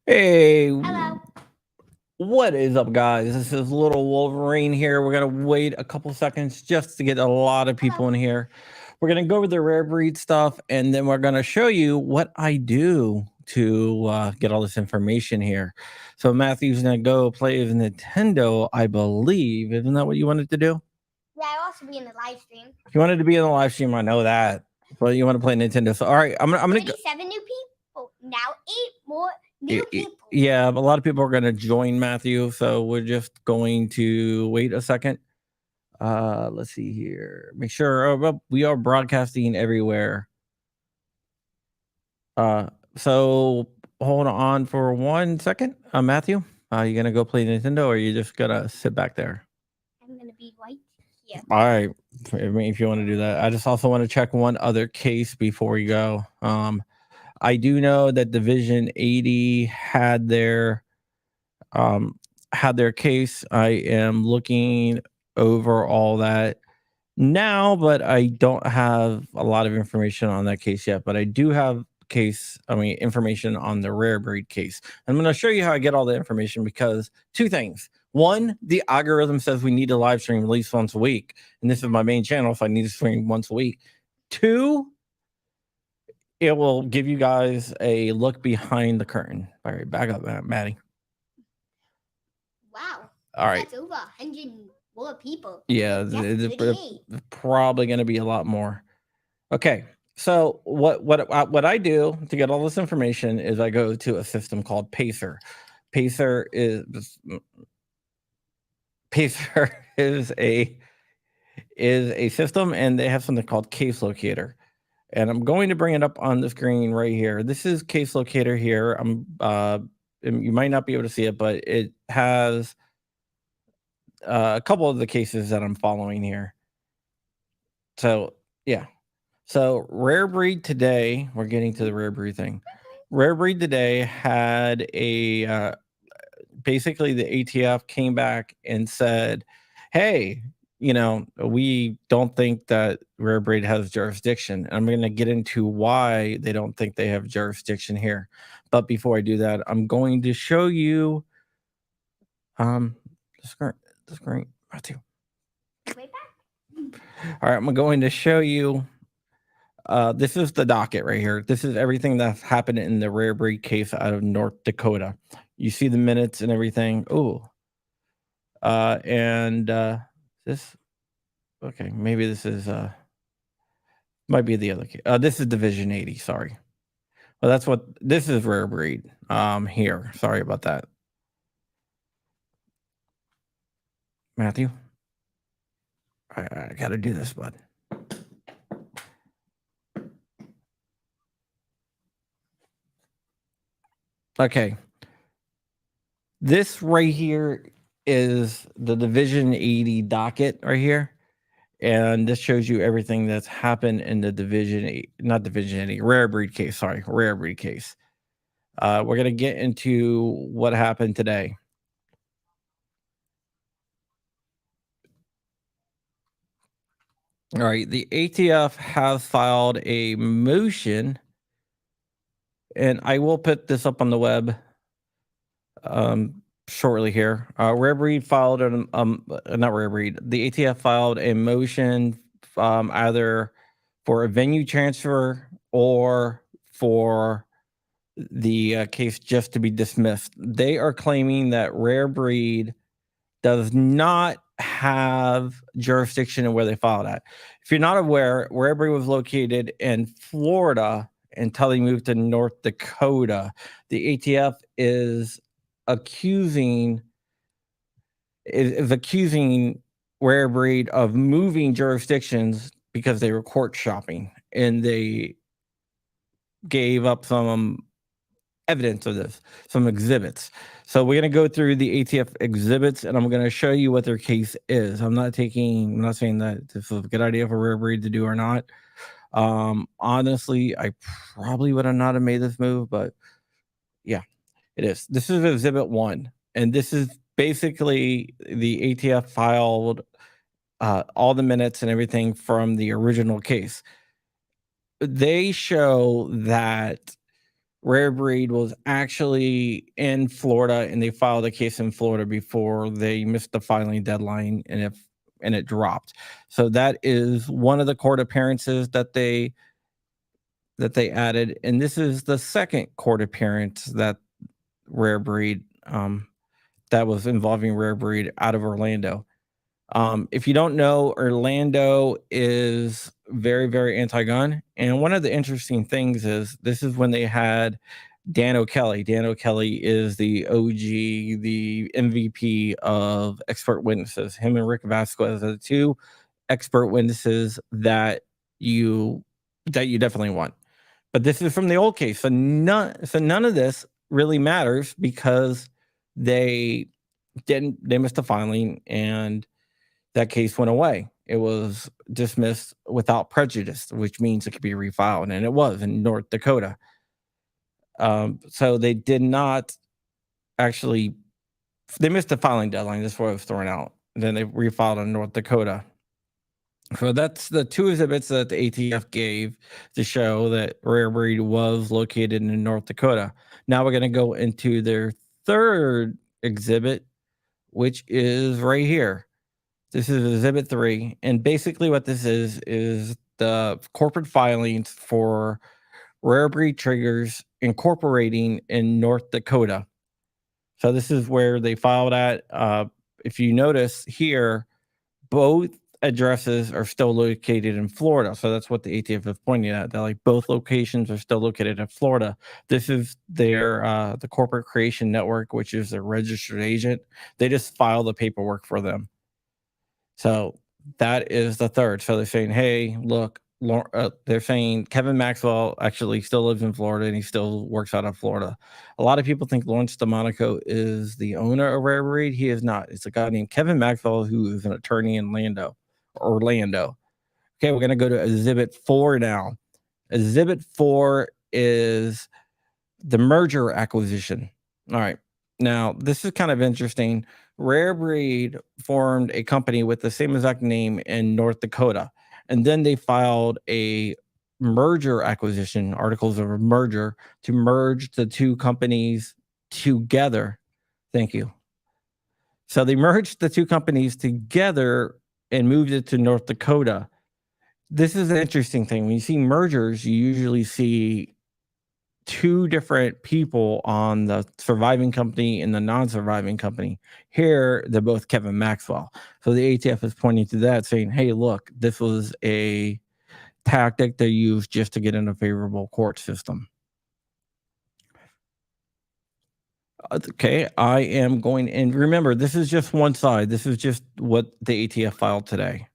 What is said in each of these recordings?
Hey, Hello. what is up, guys? This is Little Wolverine here. We're going to wait a couple seconds just to get a lot of people in here. We're going to go over the rare breed stuff, and then we're going to show you what I do to get all this information here. So, Matthew's going to go play his Nintendo, I believe. Isn't that what you wanted to do? Yeah, I'll also be in the live stream. You wanted to be in the live stream, I know that. But you want to play Nintendo. So, all right, I'm gonna go. 37 new people. Now 8 more new people. Yeah, a lot of people are going to join Matthew, so we're just going to wait a second. Let's see here. Make sure we are broadcasting everywhere. So hold on for 1 second. Matthew, you gonna go play Nintendo, or are you just gonna sit back there? I'm gonna be right here. All right. I mean, if you want to do that, I just also want to check one other case before we go. I do know that Division 80 had their case. I am looking over all that now, but I don't have a lot of information on that case yet. But I do have information on the rare breed case. I'm going to show you how I get all the information because two things. One, the algorithm says we need to live stream at least once a week, and this is my main channel, so I need to stream once a week. Two, it will give you guys a look behind the curtain. All right, back up, Maddie. Wow. All right. That's over 100 more people. Yeah, it's probably going to be a lot more. Okay, so what I do to get all this information is I go to a system called Pacer. Pacer is a system, and they have something called Case Locator. And I'm going to bring it up on the screen right here. This is Case Locator here. You might not be able to see it, but it has a couple of the cases that I'm following here. So yeah. So rare breed today, we're getting to the rare breed thing. Rare breed today had a basically the ATF came back and said, hey, we don't think that rare breed has jurisdiction. I'm going to get into why they don't think they have jurisdiction here. But before I do that, I'm going to show you the screen. Matthew. Way back. All right, I'm going to show you. This is the docket right here. This is everything that's happened in the rare breed case out of North Dakota. You see the minutes and everything. Oh, this. Okay, maybe this is might be the other case. This is Division 80. Sorry. Well, that's what this is rare breed. Here. Sorry about that. Matthew, I got to do this, bud. Okay. This right here is the Division 80 docket right here. And this shows you everything that's happened in the not Division 80, rare breed case. Sorry, rare breed case. We're going to get into what happened today. All right, the ATF has filed a motion, and I will put this up on the web shortly here. Rare breed filed not rare breed. The ATF filed a motion either for a venue transfer or for the case just to be dismissed. They are claiming that rare breed does not have jurisdiction in where they filed at. If you're not aware, rare breed was located in Florida until they moved to North Dakota. The ATF is accusing rare breed of moving jurisdictions because they were court shopping, and they gave up some evidence of this, some exhibits. So we're going to go through the ATF exhibits, and I'm going to show you what their case is. I'm not saying that this is a good idea for rare breed to do or not. Honestly, I probably would have not have made this move, but yeah, it is. This is exhibit 1, and this is basically the ATF filed all the minutes and everything from the original case. They show that Rare Breed was actually in Florida, and they filed a case in Florida before they missed the filing deadline, and it dropped. So that is one of the court appearances that they added, and this is the second court appearance that Rare Breed that was involving Rare Breed out of Orlando. If you don't know, Orlando is very, very anti-gun. And one of the interesting things is this is when they had Dan O'Kelly. Dan O'Kelly is the OG, the MVP of expert witnesses. Him and Rick Vasquez are the two expert witnesses that you definitely want. But this is from the old case. So none of this really matters because they missed the filing, and that case went away. It was dismissed without prejudice, which means it could be refiled, and it was in North Dakota. So they did not actually, they missed the filing deadline. That's what I was throwing out. And then they refiled in North Dakota. So that's the two exhibits that the ATF gave to show that Rare Breed was located in North Dakota. Now we're going to go into their third exhibit, which is right here. This is Exhibit 3. And basically what this is the corporate filings for Rare Breed Triggers incorporating in North Dakota. So this is where they filed at. If you notice here, both addresses are still located in Florida. So that's what the ATF is pointing at. That like both locations are still located in Florida. This is their the corporate creation network, which is their registered agent. They just file the paperwork for them. So that is the third. So they're saying, hey, look, they're saying Kevin Maxwell actually still lives in Florida and he still works out of Florida. A lot of people think Lawrence DeMonico is the owner of Rare Breed. He is not. It's a guy named Kevin Maxwell who is an attorney in Orlando. Okay, we're going to go to Exhibit 4 now. Exhibit 4 is the merger acquisition. All right. Now, this is kind of interesting. Rare Breed formed a company with the same exact name in North Dakota, and then they filed a merger acquisition, articles of merger, to merge the two companies together. Thank you. So they merged the two companies together and moved it to North Dakota. This is an interesting thing. When you see mergers, you usually see two different people on the surviving company and the non-surviving company. Here, they're both Kevin Maxwell. So the ATF is pointing to that, saying, hey, look, this was a tactic they used just to get in a favorable court system. Okay, I am going, and remember, this is just one side. This is just what the ATF filed today.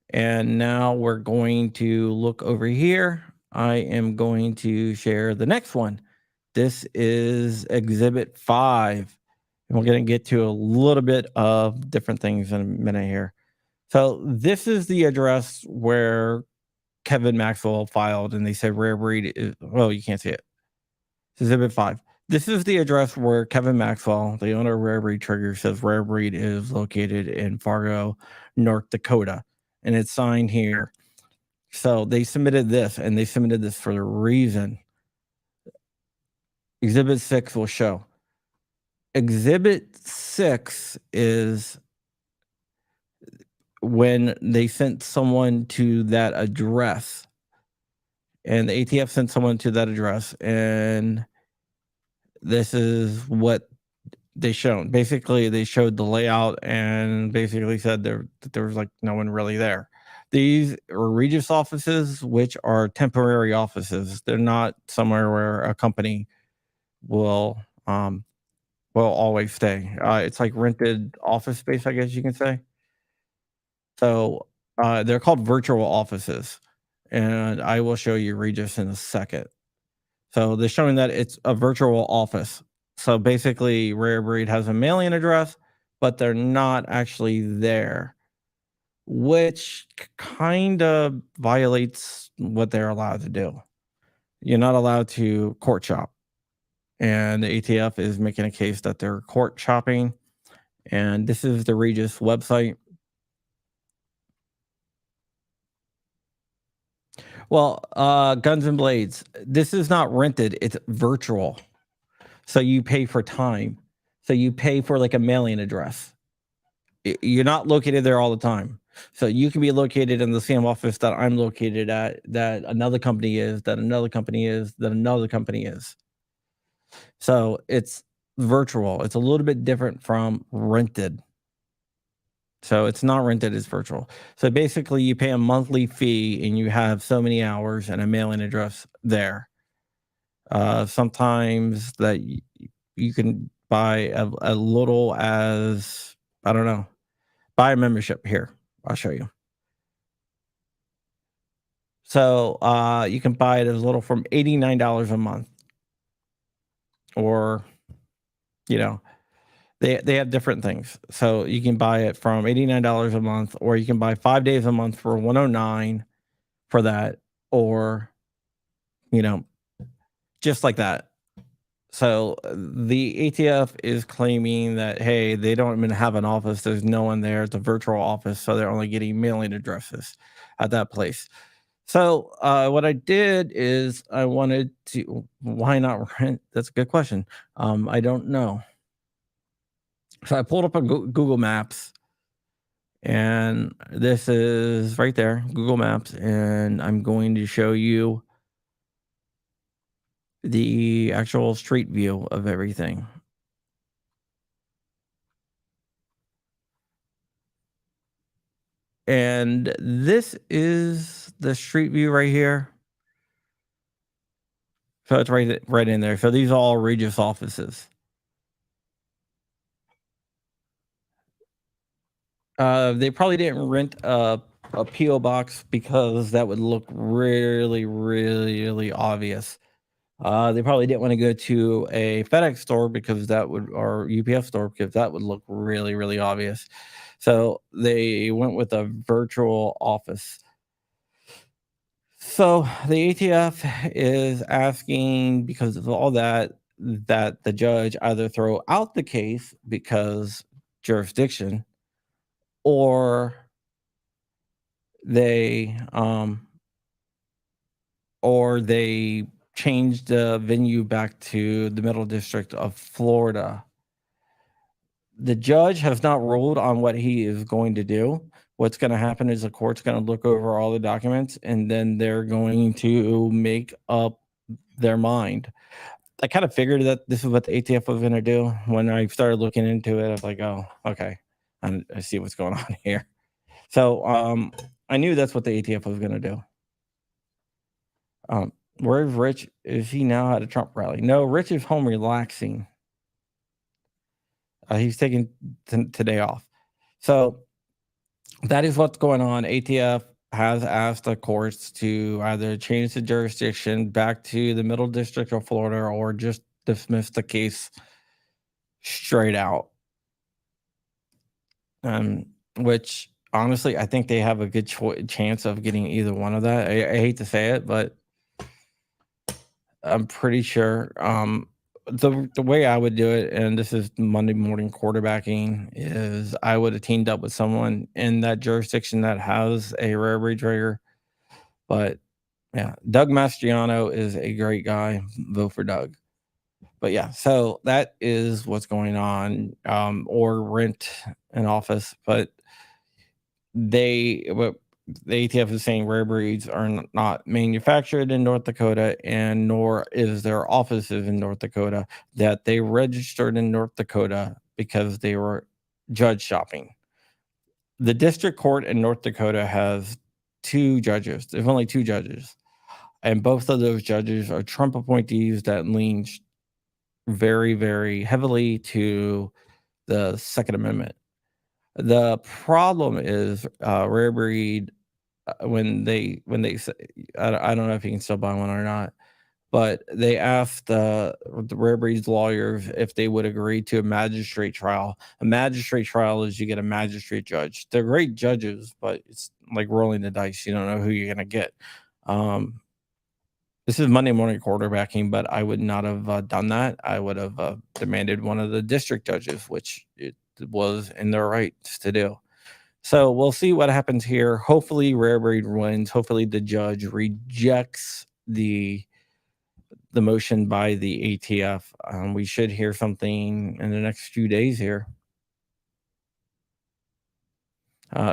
And now we're going to look over here. I am going to share the next one. This is Exhibit 5. And we're going to get to a little bit of different things in a minute here. So this is the address where Kevin Maxwell filed, and they said Rare Breed is, well, you can't see it. It's Exhibit 5. This is the address where Kevin Maxwell, the owner of Rare Breed Trigger, says Rare Breed is located in Fargo, North Dakota. And it's signed here. So they submitted this, and they submitted this for a reason. Exhibit 6 will show. Exhibit 6 is when they sent someone to that address. And the ATF sent someone to that address, and this is what they showed. Basically, they showed the layout and basically said that there was like no one really there. These are Regis offices, which are temporary offices. They're not somewhere where a company will always stay. It's like rented office space, I guess you can say. So they're called virtual offices, and I will show you Regis in a second. So they're showing that it's a virtual office. So basically, Rare Breed has a mailing address, but they're not actually there, which kind of violates what they're allowed to do. You're not allowed to court shop. And the ATF is making a case that they're court shopping. And this is the Regis website. Well, Guns and Blades. This is not rented; it's virtual. So you pay for time. So you pay for like a mailing address. You're not located there all the time. So you can be located in the same office that I'm located at, that another company is, that another company is, that another company is. So it's virtual. It's a little bit different from rented. So it's not rented, it's virtual. So basically you pay a monthly fee and you have so many hours and a mailing address there. Sometimes that you can buy a little as, I don't know, buy a membership here. I'll show you. So you can buy it as little from $89 a month, or, you know, they have different things. So you can buy it from $89 a month, or you can buy 5 days a month for $109 for that, or, you know, just like that. So the ATF is claiming that, hey, they don't even have an office. There's no one there. It's a virtual office. So they're only getting mailing addresses at that place. So what I did is I wanted to, why not rent? That's a good question. I don't know. So I pulled up a Google Maps, and this is right there, Google Maps. And I'm going to show you the actual street view of everything. And this is the street view right here. So it's right in there. So these are all Regis offices. They probably didn't rent a PO box because that would look really, really obvious. They probably didn't want to go to a FedEx store because that would, or UPS store, because that would look really, really obvious. So they went with a virtual office. So the ATF is asking, because of all that, that the judge either throw out the case because jurisdiction, or they changed the venue back to the Middle District of Florida. The judge has not ruled on what he is going to do. What's going to happen is the court's going to look over all the documents, and then they're going to make up their mind. I kind of figured that this is what the ATF was going to do. When I started looking into it, I was like, oh, okay. I see what's going on here. So I knew that's what the ATF was going to do. Where's Rich? Is he now at a Trump rally? No, Rich is home relaxing. He's taking today off. So that is what's going on. ATF has asked the courts to either change the jurisdiction back to the Middle District of Florida, or just dismiss the case straight out. Which honestly, I think they have a good chance of getting either one of that. I hate to say it, but I'm pretty sure. The way I would do it, and this is Monday morning quarterbacking, is I would have teamed up with someone in that jurisdiction that has a rare breed trigger. But yeah, Doug Mastriano is a great guy. Vote for Doug. But yeah, so that is what's going on. Or rent an office, but the ATF is saying rare breeds are not manufactured in North Dakota, and nor is there offices in North Dakota, that they registered in North Dakota because they were judge shopping. The district court in North Dakota has 2 judges. There's only 2 judges. And both of those judges are Trump appointees that lean very, very heavily to the Second Amendment. The problem is rare breed. When they say, I don't know if you can still buy one or not, but they asked the rare breeds lawyers if they would agree to a magistrate trial. A magistrate trial is you get a magistrate judge. They're great judges, but it's like rolling the dice. You don't know who you're gonna get. This is Monday morning quarterbacking, but I would not have done that. I would have demanded one of the district judges, which it was in their rights to do. So we'll see what happens here. Hopefully, Rare Breed wins. Hopefully, the judge rejects the motion by the ATF. We should hear something in the next few days here.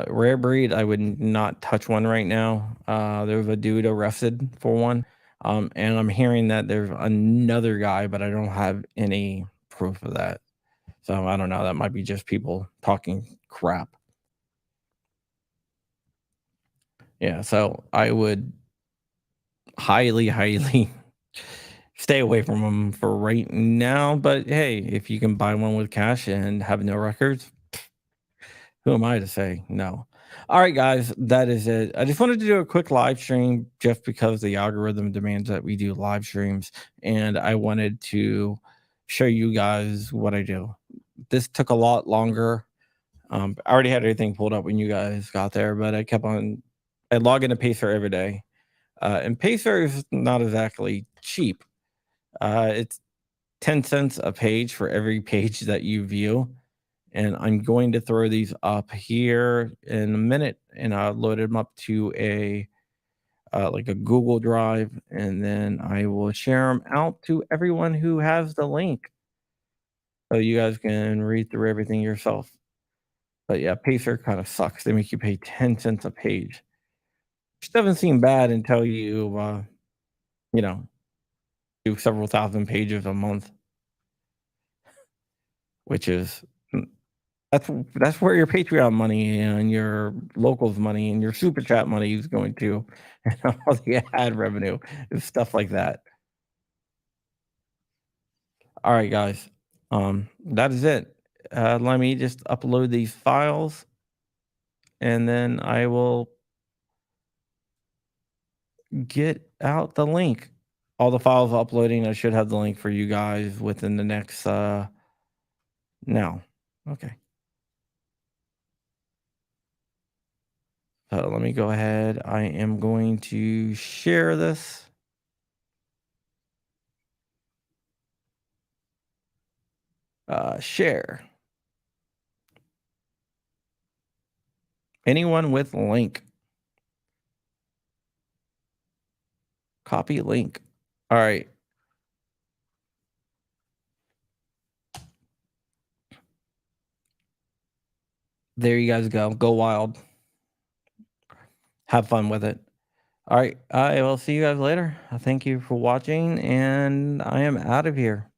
Rare breed, I would not touch one right now. There's a dude arrested for one. And I'm hearing that there's another guy, but I don't have any proof of that. So I don't know. That might be just people talking crap. Yeah. So I would highly, highly stay away from them for right now. But hey, if you can buy one with cash and have no records, who am I to say no? All right, guys, that is it. I just wanted to do a quick live stream just because the algorithm demands that we do live streams. And I wanted to show you guys what I do. This took a lot longer. I already had everything pulled up when you guys got there, but I log into Pacer every day. And Pacer is not exactly cheap. It's 10 cents a page for every page that you view. And I'm going to throw these up here in a minute, and I'll load them up to a like a Google Drive, and then I will share them out to everyone who has the link, so you guys can read through everything yourself. But yeah, Pacer kind of sucks. They make you pay 10 cents a page, which doesn't seem bad until you know, do several thousand pages a month, which is that's where your Patreon money and your locals money and your super chat money is going to, and all the ad revenue is stuff like that. All right, guys, that is it. Let me just upload these files, and then I will get out the link. All the files uploading. I should have the link for you guys within the next now. Okay. So let me go ahead. I am going to share this. Share. Anyone with link. Copy link. All right. There you guys go. Go wild. Have fun with it. All right. I will see you guys later. Thank you for watching, and I am out of here.